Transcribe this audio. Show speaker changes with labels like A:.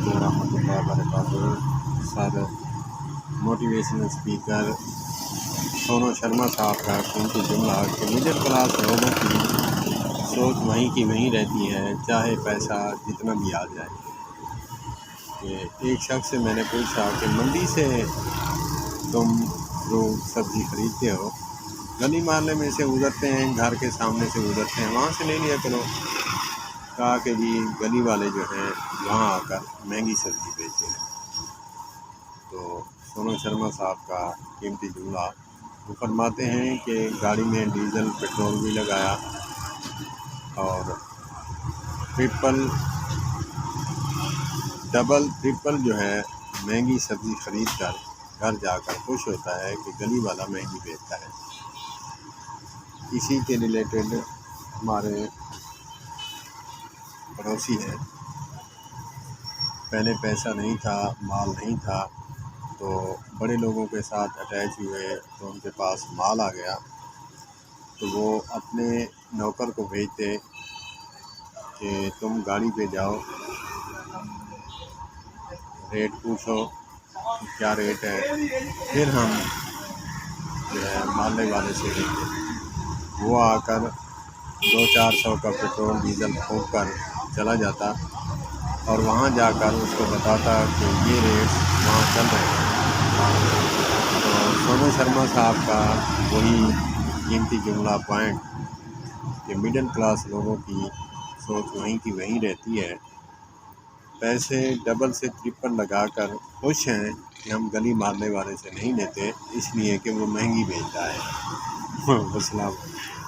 A: علیکم ورحمۃ اللہ وبرکاتہ۔ سر موٹیویشنل اسپیکر سونو شرما صاحب کا قیمتی جملہ کہ مڈل کلاس لوگوں کی سوچ وہیں کی وہیں رہتی ہے، چاہے پیسہ جتنا بھی آ جائے۔ کہ ایک شخص سے میں نے پوچھا کہ منڈی سے تم لوگ سبزی خریدتے ہو، گلی محلے میں سے گزرتے ہیں، گھر کے سامنے سے گزرتے ہیں، وہاں سے لے لیا کرو۔ کہا کہ جی گلی والے جو ہیں وہاں آ کر مہنگی سبزی بیچتے ہیں۔ تو سونو شرما صاحب کا قیمتی جملہ وہ فرماتے ہیں کہ گاڑی میں ڈیزل پٹرول بھی لگایا اور ڈبل ٹرپل جو ہے مہنگی سبزی خرید کر گھر جا کر خوش ہوتا ہے کہ گلی والا مہنگی بیچتا ہے۔ اسی کے ریلیٹڈ ہمارے پڑوسی ہیں، پہلے پیسہ نہیں تھا، مال نہیں تھا، تو بڑے لوگوں کے ساتھ اٹیچ ہوئے تو ان کے پاس مال آ گیا، تو وہ اپنے نوکر کو بھیجتے کہ تم گاڑی پہ جاؤ، ریٹ پوچھو کیا ریٹ ہے، پھر ہم جو ہے محلے والے سے لیتے۔ وہ آ کر 200-400 کا پٹرول ڈیزل پھونک کر چلا جاتا اور وہاں جا کر اس کو بتاتا کہ یہ ریٹ وہاں چل رہے ہیں۔ تو سونو شرما صاحب کا وہی قیمتی جملہ پوائنٹ کہ مڈل کلاس لوگوں کی سوچ وہیں کی وہیں رہتی ہے، پیسے ڈبل سے ٹرپل لگا کر خوش ہیں کہ ہم گلی محلے والے سے نہیں لیتے، اس لیے کہ وہ مہنگی بیچتا ہے۔ السلام علیکم۔